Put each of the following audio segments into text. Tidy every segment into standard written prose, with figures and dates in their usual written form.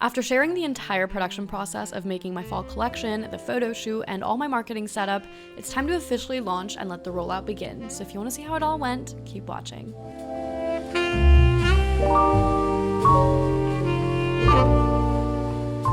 After sharing the entire production process of making my fall collection, the photo shoot, and all my marketing setup, it's time to officially launch and let the rollout begin. So if you want to see how it all went, keep watching.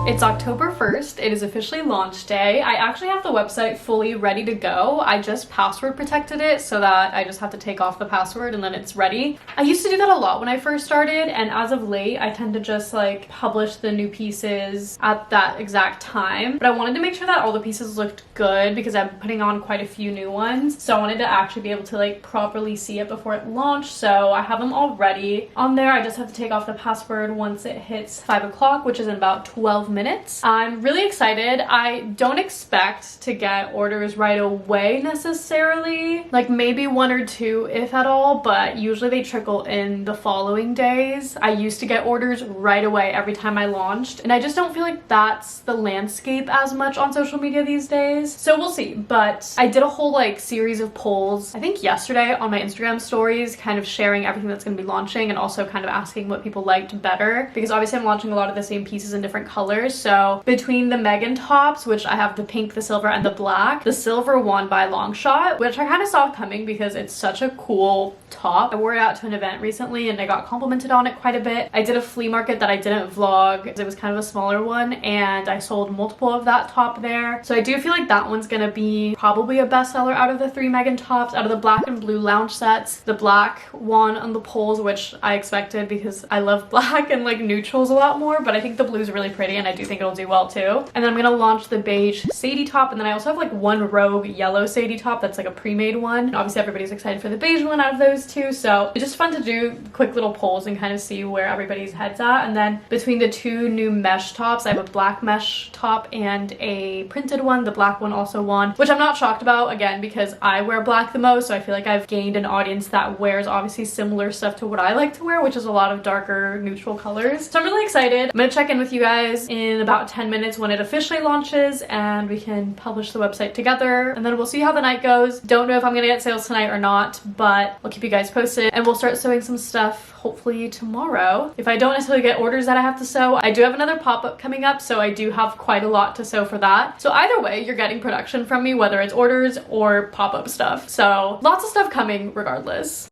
It's October 1st, it is officially launch day. I actually have the website fully ready to go. I just password protected it so that I just have to take off the password and then it's ready. I used to do that a lot when I first started, and as of late, I tend to just like publish the new pieces at that exact time. But I wanted to make sure that all the pieces looked good because I'm putting on quite a few new ones. So I wanted to actually be able to like properly see it before it launched. So I have them all ready on there. I just have to take off the password once it hits 5 o'clock, which is in about 12 minutes. I'm really excited. I don't expect to get orders right away necessarily, like maybe 1 or 2 if at all, but usually they trickle in the following days. I used to get orders right away every time I launched, and I just don't feel like that's the landscape as much on social media these days. So we'll see. But I did a whole like series of polls, I think yesterday on my Instagram stories, kind of sharing everything that's going to be launching and also kind of asking what people liked better, because obviously I'm launching a lot of the same pieces in different colors. So between the Megan tops, which I have the pink, the silver, and the black, the silver won by a long shot, which I kind of saw coming because it's such a cool top. I wore it out to an event recently and I got complimented on it quite a bit. I did a flea market that I didn't vlog. It was kind of a smaller one and I sold multiple of that top there. So I do feel like that one's gonna be probably a bestseller out of the 3 Megan tops. Out of the black and blue lounge sets, the black won on the polls, which I expected because I love black and like neutrals a lot more, but I think the blue is really pretty and I do think it'll do well too. And then I'm gonna launch the beige Sadie top, and then I also have like one rogue yellow Sadie top that's like a pre-made one. And obviously everybody's excited for the beige one out of those two, so it's just fun to do quick little polls and kind of see where everybody's head's at. And then between the 2 new mesh tops, I have a black mesh top and a printed one. The black one also won, which I'm not shocked about, again, because I wear black the most, so I feel like I've gained an audience that wears obviously similar stuff to what I like to wear, which is a lot of darker neutral colors. So I'm really excited. I'm gonna check in with you guys in about 10 minutes when it officially launches and we can publish the website together, and then we'll see how the night goes. Don't know if I'm gonna get sales tonight or not, but I'll keep you guys posted, and we'll start sewing some stuff hopefully tomorrow. If I don't necessarily get orders that I have to sew, I do have another pop-up coming up, so I do have quite a lot to sew for that. So either way, you're getting production from me, whether it's orders or pop-up stuff. So lots of stuff coming regardless.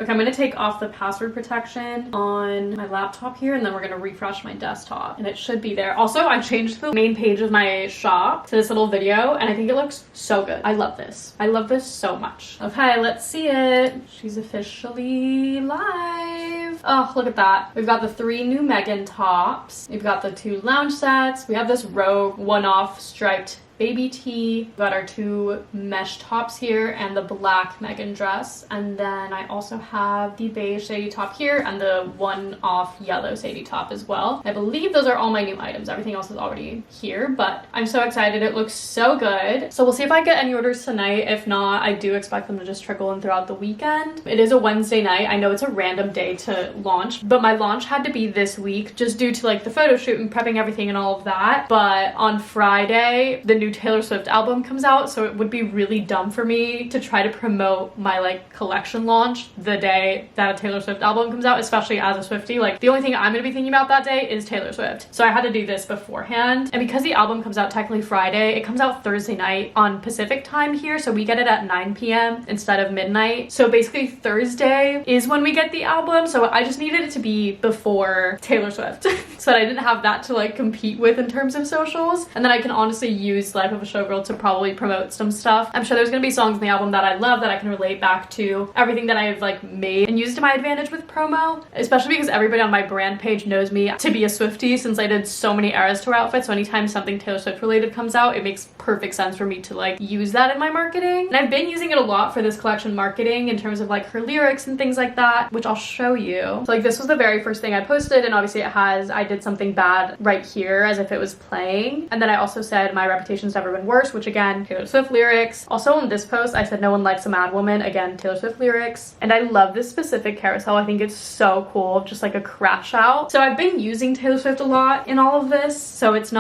Okay, I'm gonna take off the password protection on my laptop here, and then we're gonna refresh my desktop, and it should be there. Also, I changed the main page of my shop to this little video, and I think it looks so good. I love this. I love this so much. Okay, let's see it. She's officially live. Oh, look at that. We've got the 3 new Megan tops. We've got the 2 lounge sets. We have this rogue one-off striped baby tee. We've got our 2 mesh tops here and the black Megan dress, and then I also have the beige Sadie top here and the one-off yellow Sadie top as well. I believe those are all my new items. Everything else is already here, but I'm so excited. It looks so good. So we'll see if I get any orders tonight. If not, I do expect them to just trickle in throughout the weekend. It is a Wednesday night. I know it's a random day to launch, but my launch had to be this week just due to like the photo shoot and prepping everything and all of that. But on Friday, the new Taylor Swift album comes out, so it would be really dumb for me to try to promote my like collection launch the day that a Taylor Swift album comes out, especially as a Swiftie. Like the only thing I'm gonna be thinking about that day is Taylor Swift, so I had to do this beforehand. And because the album comes out technically Friday, it comes out Thursday night on Pacific time here, so we get it at 9 p.m. instead of midnight. So basically Thursday is when we get the album, so I just needed it to be before Taylor Swift so that I didn't have that to like compete with in terms of socials, and then I can honestly use Life of a Showgirl to probably promote some stuff. I'm sure there's gonna be songs in the album that I love that I can relate back to everything that I've like made and used to my advantage with promo, especially because everybody on my brand page knows me to be a Swiftie since I did so many Eras Tour outfits. So anytime something Taylor Swift related comes out, it makes perfect sense for me to like use that in my marketing. And I've been using it a lot for this collection marketing in terms of like her lyrics and things like that, which I'll show you. So like this was the very first thing I posted, and obviously it has I did something bad right here as if it was playing, and then I also said my reputation's never been worse, which again, Taylor Swift lyrics. Also on this post, I said no one likes a mad woman, again, Taylor Swift lyrics. And I love this specific carousel. I think it's so cool, just like a crash out. So I've been using Taylor Swift a lot in all of this, so it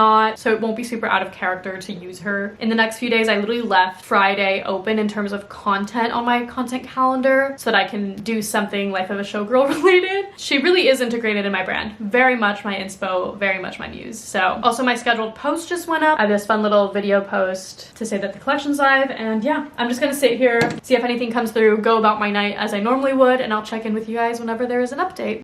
won't be super out of character to use her. In the next few days, I literally left Friday open in terms of content on my content calendar so that I can do something Life of a Showgirl related integrated. She really is integrated in my brand. Very much my inspo, very much my muse. So also my scheduled post just went up. I have this fun little video post to say that the collection's live, and yeah, I'm just gonna sit here, see if anything comes through, go about my night as I normally would, and I'll check in with you guys whenever there is an update.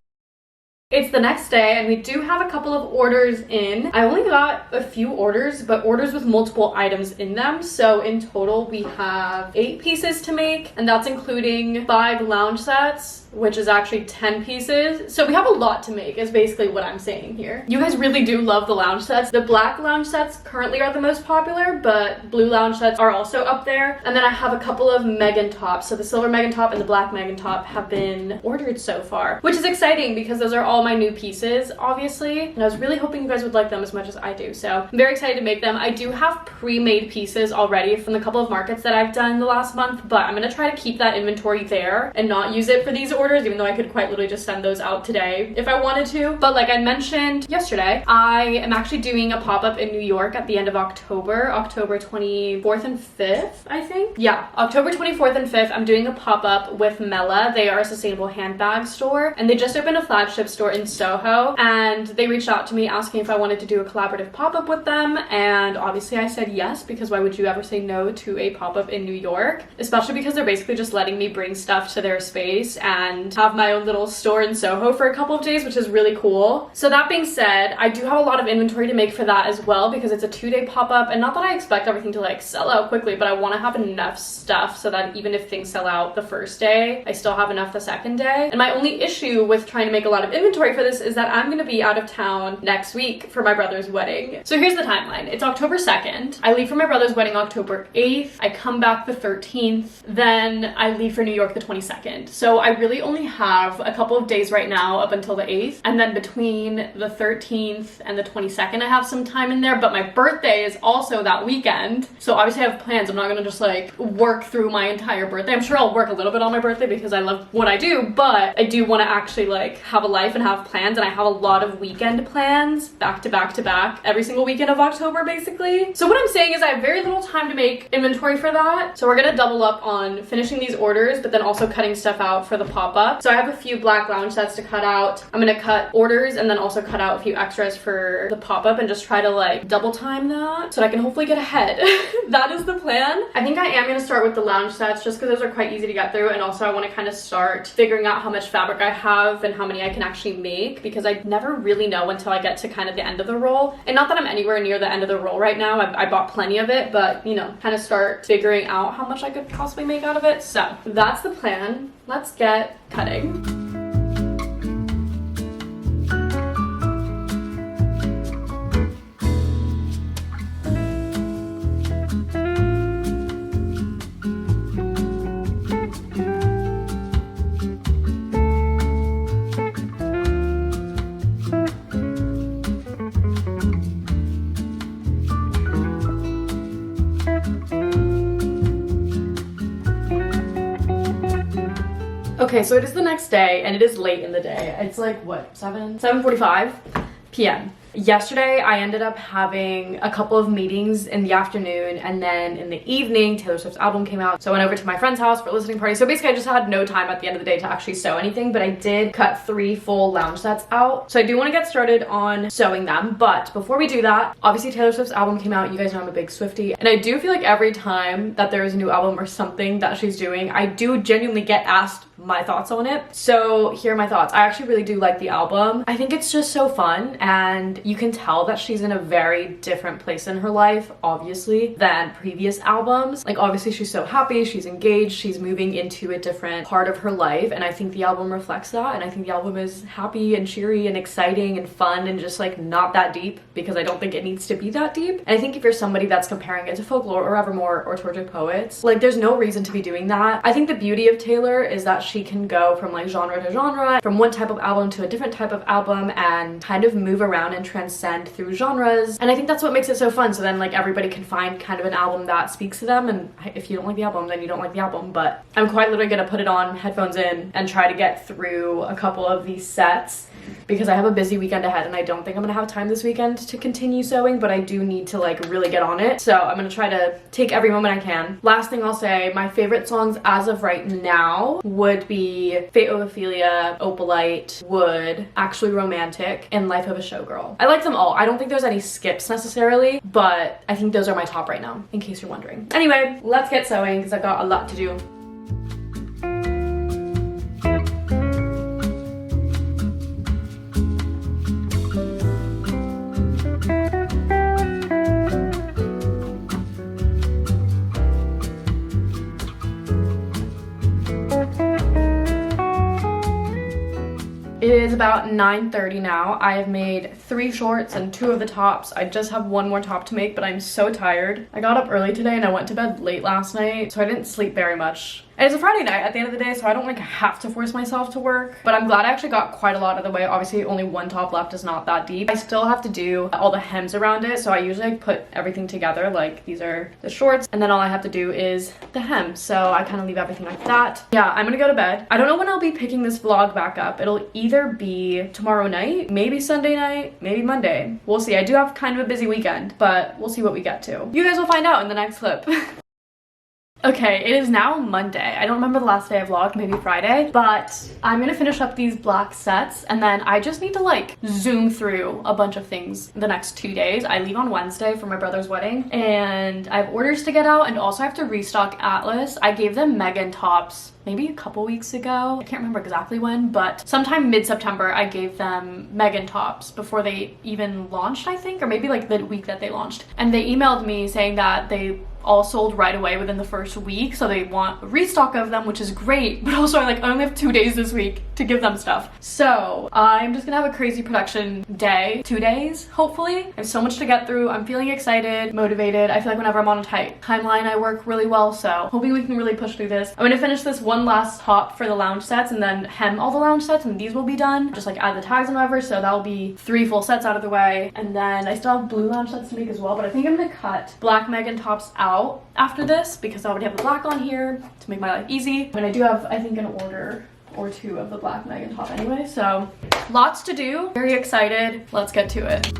It's the next day and we do have a couple of orders in. I only got a few orders, but orders with multiple items in them. So in total we have 8 pieces to make, and that's including 5 lounge sets, which is actually 10 pieces. So we have a lot to make is basically what I'm saying here. You guys really do love the lounge sets. The black lounge sets currently are the most popular, but blue lounge sets are also up there. And then I have a couple of Megan tops. So the silver Megan top and the black Megan top have been ordered so far, which is exciting because those are all my new pieces, obviously. And I was really hoping you guys would like them as much as I do. So I'm very excited to make them. I do have pre-made pieces already from the couple of markets that I've done the last month, but I'm gonna try to keep that inventory there and not use it for these orders, even though I could quite literally just send those out today if I wanted to. But like I mentioned yesterday, I am actually doing a pop-up in New York at the end of October 24th and 5th, I think. Yeah, October 24th and 5th, I'm doing a pop-up with Mela. They are a sustainable handbag store, and they just opened a flagship store in Soho, and they reached out to me asking if I wanted to do a collaborative pop-up with them, and obviously I said yes, because why would you ever say no to a pop-up in New York, especially because they're basically just letting me bring stuff to their space and have my own little store in Soho for a couple of days, which is really cool. So that being said, I do have a lot of inventory to make for that as well, because it's a 2-day pop-up, and not that I expect everything to like sell out quickly, but I want to have enough stuff so that even if things sell out the first day, I still have enough the second day. And my only issue with trying to make a lot of inventory for this is that I'm going to be out of town next week for my brother's wedding. So here's the timeline. It's October 2nd. I leave for my brother's wedding October 8th. I come back the 13th. Then I leave for New York the 22nd. So I really only have a couple of days right now up until the 8th, and then between the 13th and the 22nd I have some time in there, but my birthday is also that weekend, so obviously I have plans. I'm not gonna just like work through my entire birthday. I'm sure I'll work a little bit on my birthday because I love what I do, but I do want to actually like have a life and have plans, and I have a lot of weekend plans back to back to back every single weekend of October basically. So what I'm saying is I have very little time to make inventory for that, so we're gonna double up on finishing these orders but then also cutting stuff out for the pop-up. So I have a few black lounge sets to cut out. I'm gonna cut orders and then also cut out a few extras for the pop-up and just try to like double time that so I can hopefully get ahead. That is the plan. I think I am gonna start with the lounge sets just because those are quite easy to get through, and also I want to kind of start figuring out how much fabric I have and how many I can actually make, because I never really know until I get to kind of the end of the roll. And not that I'm anywhere near the end of the roll right now. I bought plenty of it, but you know, kind of start figuring out how much I could possibly make out of it. So that's the plan. Let's get cutting. Okay, so it is the next day and it is late in the day. It's like what, 7:45 p.m. Yesterday, I ended up having a couple of meetings in the afternoon, and then in the evening, Taylor Swift's album came out. So I went over to my friend's house for a listening party. So basically, I just had no time at the end of the day to actually sew anything, but I did cut 3 full lounge sets out. So I do want to get started on sewing them. But before we do that, obviously Taylor Swift's album came out. You guys know I'm a big Swiftie. And I do feel like every time that there is a new album or something that she's doing, I do genuinely get asked my thoughts on it. So here are my thoughts. I actually really do like the album. I think it's just so fun, and you can tell that she's in a very different place in her life, obviously, than previous albums. Like, obviously she's so happy, she's engaged, she's moving into a different part of her life, and I think the album reflects that. And I think the album is happy and cheery and exciting and fun and just like not that deep, because I don't think it needs to be that deep. And I think if you're somebody that's comparing it to Folklore or Evermore or Tortured Poets, like there's no reason to be doing that. I think the beauty of Taylor is that she can go from like genre to genre, from one type of album to a different type of album, and kind of move around and transcend through genres. And I think that's what makes it so fun. So then like everybody can find kind of an album that speaks to them, and if you don't like the album, then you don't like the album. But I'm quite literally gonna put it on, headphones in, and try to get through a couple of these sets, because I have a busy weekend ahead and I don't think I'm gonna have time this weekend to continue sewing, but I do need to like really get on it. So I'm gonna try to take every moment I can. Last thing I'll say, my favorite songs as of right now would would be Fate of Ophelia, Opalite, Wood, Actually Romantic, and Life of a Showgirl. I like them all. I don't think there's any skips necessarily, but I think those are my top right now, in case you're wondering. Anyway, let's get sewing because I've got a lot to do. It is about 9:30 now. I have made 3 shorts and 2 of the tops. I just have 1 more top to make, but I'm so tired. I got up early today and I went to bed late last night, so I didn't sleep very much. And it's a Friday night at the end of the day, so I don't like have to force myself to work. But I'm glad I actually got quite a lot of the way. Obviously, only 1 top left is not that deep. I still have to do all the hems around it, so I usually put everything together. Like, these are the shorts, and then all I have to do is the hem. So I kind of leave everything like that. Yeah, I'm gonna go to bed. I don't know when I'll be picking this vlog back up. It'll either be tomorrow night, maybe Sunday night, maybe Monday. We'll see. I do have kind of a busy weekend, but we'll see what we get to. You guys will find out in the next clip. Okay, it is now Monday. I don't remember the last day I vlogged, maybe Friday, but I'm gonna finish up these black sets and then I just need to like zoom through a bunch of things the next 2 days. I leave on Wednesday for my brother's wedding and I have orders to get out and also I have to restock Atlas. I gave them Megan tops maybe a couple weeks ago. I can't remember exactly when, but sometime mid-September I gave them Megan tops before they even launched, I think, or maybe like the week that they launched. And they emailed me saying that they all sold right away within the first week, so they want a restock of them, which is great, but also I only have 2 days this week to give them stuff. So I'm just gonna have a crazy production day, 2 days, hopefully. I have so much to get through. I'm feeling excited, motivated. I feel like whenever I'm on a tight timeline, I work really well, so hoping we can really push through this. I'm gonna finish this one last top for the lounge sets and then hem all the lounge sets, and these will be done. Just like add the tags and whatever, so that'll be 3 full sets out of the way. And then I still have blue lounge sets to make as well, but I think I'm gonna cut black Megan tops out after this because I already have the black on here to make my life easy. And I do have, I think, an order or 2 of the black Megan top anyway, so lots to do. Very excited. Let's get to it.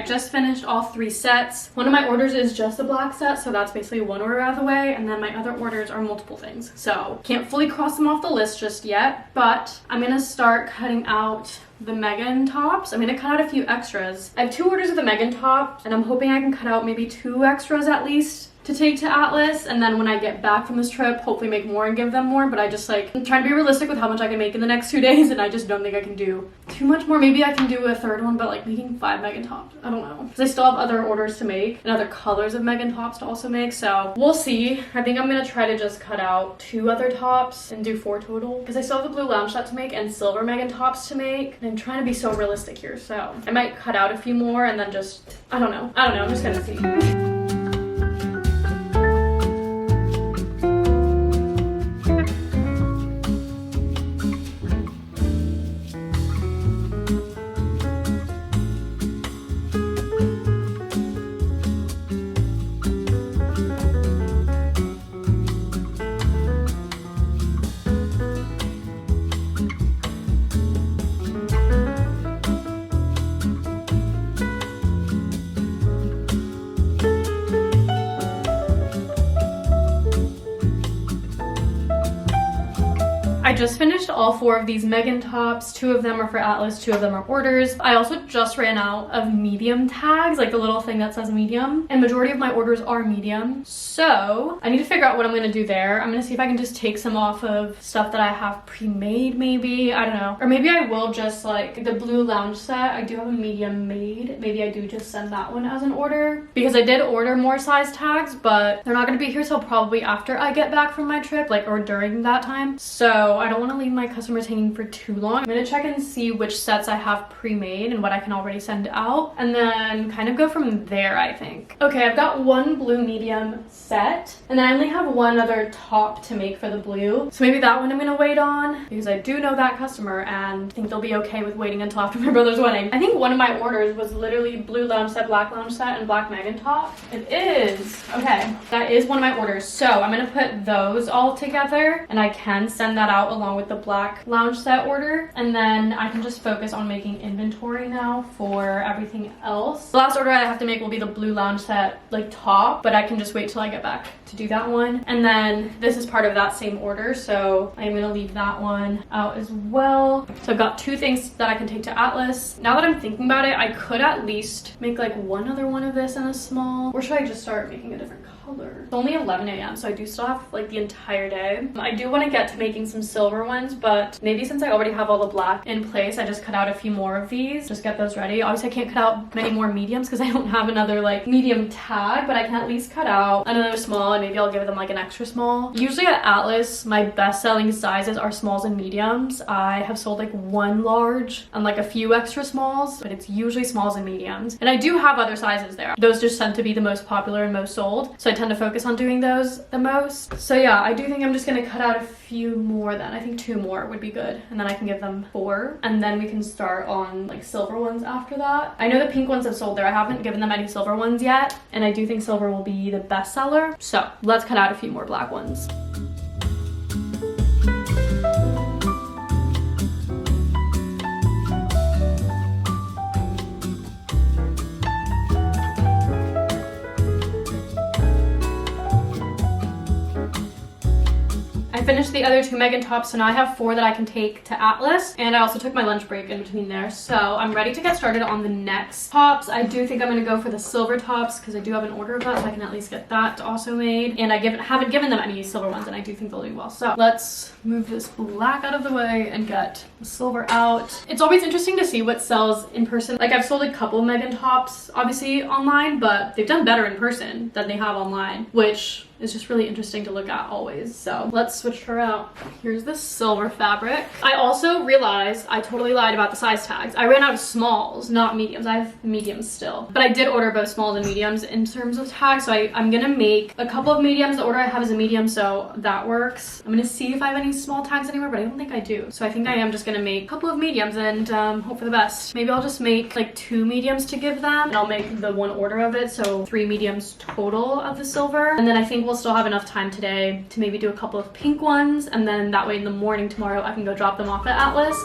Just finished all 3 sets. One of my orders is just a black set, so that's basically 1 order out of the way, and then my other orders are multiple things, so can't fully cross them off the list just yet, but I'm gonna start cutting out the Megan tops. I'm gonna cut out a few extras. I have 2 orders of the Megan top, and I'm hoping I can cut out maybe 2 extras at least to take to Atlas, and then when I get back from this trip, hopefully make more and give them more. But I just like, I'm trying to be realistic with how much I can make in the next 2 days, and I just don't think I can do too much more. Maybe I can do a 3rd one, but like making 5 Megan tops, I don't know, because I still have other orders to make and other colors of Megan tops to also make, so we'll see. I think I'm gonna try to just cut out 2 other tops and do 4 total, because I still have the blue lounge set to make and silver Megan tops to make, and I'm trying to be so realistic here, so I might cut out a few more and then just, I don't know, I'm just gonna see. I just finished all 4 of these Megan tops. 2 of them are for Atlas, 2 of them are orders. I also just ran out of medium tags, like the little thing that says medium, and majority of my orders are medium. So I need to figure out what I'm gonna do there. I'm gonna see if I can just take some off of stuff that I have pre-made, maybe, I don't know. Or maybe I will just like the blue lounge set. I do have a medium made. Maybe I do just send that one as an order, because I did order more size tags, but they're not gonna be here till probably after I get back from my trip, like, or during that time. So I don't want to leave my customers hanging for too long. I'm gonna check and see which sets I have pre-made and what I can already send out, and then kind of go from there, I think. Okay, I've got one blue medium set, and then I only have one other top to make for the blue. So maybe that one I'm gonna wait on, because I do know that customer and I think they'll be okay with waiting until after my brother's wedding. I think one of my orders was literally blue lounge set, black lounge set, and black Megan top. It is. Okay, that is one of my orders. So I'm gonna put those all together, and I can send that out along with the black lounge set order, and then I can just focus on making inventory now for everything else. The last order I have to make will be the blue lounge set like top, but I can just wait till I get back to do that one. And then this is part of that same order, so I'm gonna leave that one out as well. So I've got two things that I can take to Atlas. Now that I'm thinking about it, I could at least make like one other one of this in a small, or should I just start making a different color? It's only 11 a.m. so I do still have like the entire day. I do want to get to making some silver ones, but maybe since I already have all the black in place, I just cut out a few more of these, just get those ready. Obviously I can't cut out many more mediums because I don't have another like medium tag, but I can at least cut out another small, and maybe I'll give them like an extra small. Usually at Atlas, my best selling sizes are smalls and mediums. I have sold like one large and like a few extra smalls, but it's usually smalls and mediums. And I do have other sizes there. Those just tend to be the most popular and most sold, so I tend to focus on doing those the most. So yeah, I do think I'm just gonna cut out a few more then. I think 2 more would be good, and then I can give them 4, and then we can start on like silver ones after that. I know the pink ones have sold there. I haven't given them any silver ones yet, and I do think silver will be the best seller. So let's cut out a few more black ones. I finished the other 2 Megan tops, so now I have 4 that I can take to Atlas, and I also took my lunch break in between there, so I'm ready to get started on the next tops. I do think I'm going to go for the silver tops because I do have an order of that, so I can at least get that also made, and I haven't given them any silver ones, and I do think they'll do well. So let's move this black out of the way and get the silver out. It's always interesting to see what sells in person. Like, I've sold a couple Megan tops obviously online, but they've done better in person than they have online, which is just really interesting to look at always. So let's switch her out. Here's the silver fabric. I also realized I totally lied about the size tags. I ran out of smalls, not mediums. I have mediums still, but I did order both smalls and mediums in terms of tags. So I'm gonna make a couple of mediums. The order I have is a medium, so that works. I'm gonna see if I have any small tags anywhere, but I don't think I do. So I think I am just gonna make a couple of mediums and hope for the best. Maybe I'll just make like 2 mediums to give them, and I'll make the one order of it, so 3 mediums total of the silver. And then I think we'll still have enough time today to maybe do a couple of pink ones, and then that way in the morning tomorrow I can go drop them off at Atlas.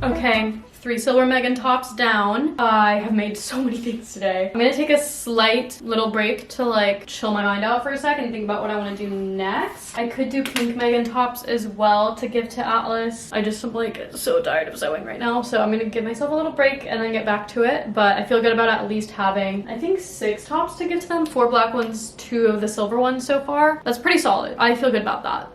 Okay, 3 silver Megan tops down. I have made so many things today. I'm gonna take a slight little break to like chill my mind out for a second and think about what I want to do next. I could do pink Megan tops as well to give to Atlas. I just am like so tired of sewing right now, so I'm gonna give myself a little break and then get back to it. But I feel good about at least having, I think, 6 tops to give to them, 4 black ones, 2 of the silver ones so far. That's pretty solid. I feel good about that.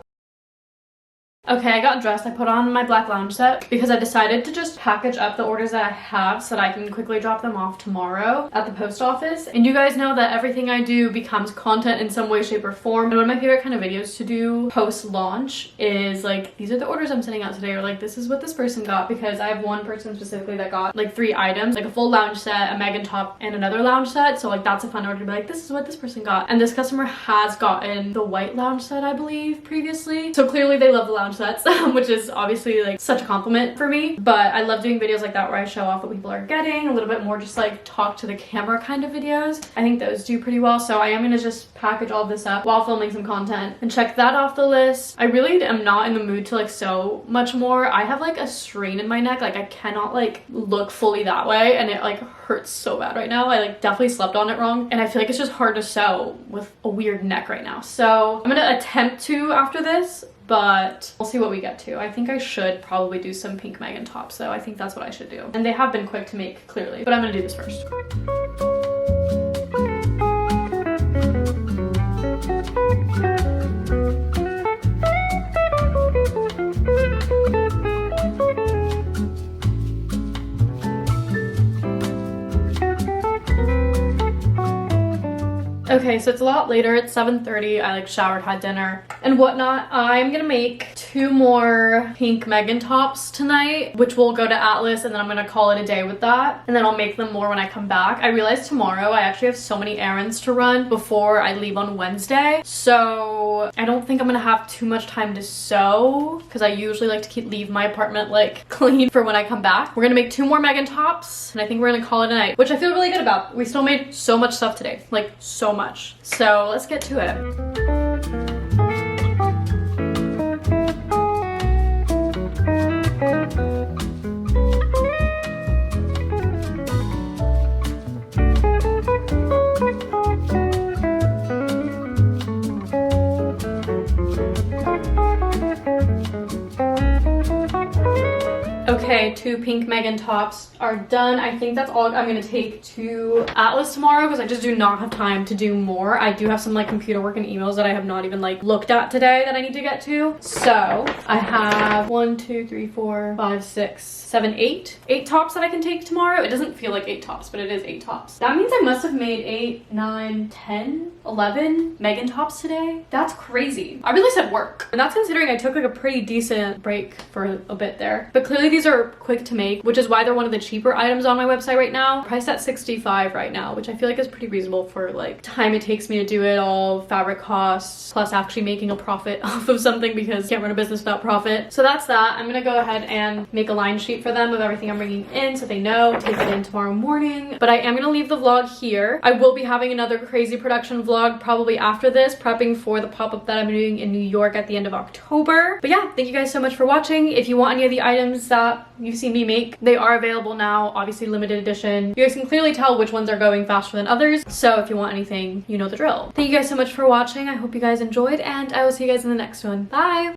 Okay, I got dressed. I put on my black lounge set because I decided to just package up the orders that I have so that I can quickly drop them off tomorrow at the post office. And you guys know that everything I do becomes content in some way, shape, or form. And one of my favorite kind of videos to do post-launch is like, these are the orders I'm sending out today, or like, this is what this person got, because I have one person specifically that got like 3 items, like a full lounge set, a Megan top, and another lounge set. So like, that's a fun order to be like, this is what this person got. And this customer has gotten the white lounge set, I believe, previously. So clearly they love the lounge sets, which is obviously like such a compliment for me. But I love doing videos like that where I show off what people are getting, a little bit more just like talk to the camera kind of videos. I think those do pretty well. So I am gonna just package all this up while filming some content and check that off the list. I really am not in the mood to like sew much more. I have like a strain in my neck. Like I cannot like look fully that way, and it like hurts so bad right now. I like definitely slept on it wrong, and I feel like it's just hard to sew with a weird neck right now. So I'm gonna attempt to after this, but we'll see what we get to. I think I should probably do some pink Megan tops though. I think that's what I should do. And they have been quick to make clearly, but I'm gonna do this first. Okay, so it's a lot later. It's 7:30. I like showered, had dinner and whatnot. I'm gonna make 2 more pink Megan tops tonight, which will go to Atlas, and then I'm gonna call it a day with that. And then I'll make them more when I come back. I realized tomorrow I actually have so many errands to run before I leave on Wednesday. So I don't think I'm gonna have too much time to sew, because I usually like to leave my apartment like clean for when I come back. We're gonna make 2 more Megan tops, and I think we're gonna call it a night, which I feel really good about. We still made so much stuff today, like so much. So let's get to it. Okay, 2 pink Megan tops are done. I think that's all I'm gonna take to Atlas tomorrow, because I just do not have time to do more. I do have some like computer work and emails that I have not even like looked at today that I need to get to. So I have 1, 2, 3, 4, 5, 6, 7, 8 tops that I can take tomorrow. It doesn't feel like 8 tops, but it is 8 tops. That means I must have made 8, 9, 10, 11 Megan tops today. That's crazy. I really said work. And that's considering I took like a pretty decent break for a bit there. But clearly these are quick to make, which is why they're one of the cheaper items on my website right now. Priced at $65 right now, which I feel like is pretty reasonable for like time it takes me to do it all, fabric costs, plus actually making a profit off of something, because you can't run a business without profit. So that's that. I'm gonna go ahead and make a line sheet for them of everything I'm bringing in so they know, take it in tomorrow morning. But I am gonna leave the vlog here. I will be having another crazy production vlog probably after this, prepping for the pop-up that I'm doing in New York at the end of October. But yeah, thank you guys so much for watching. If you want any of the items that you've seen me make, they are available now, obviously limited edition. You guys can clearly tell which ones are going faster than others, so if you want anything, you know the drill. Thank you guys so much for watching. I hope you guys enjoyed, and I will see you guys in the next one. Bye!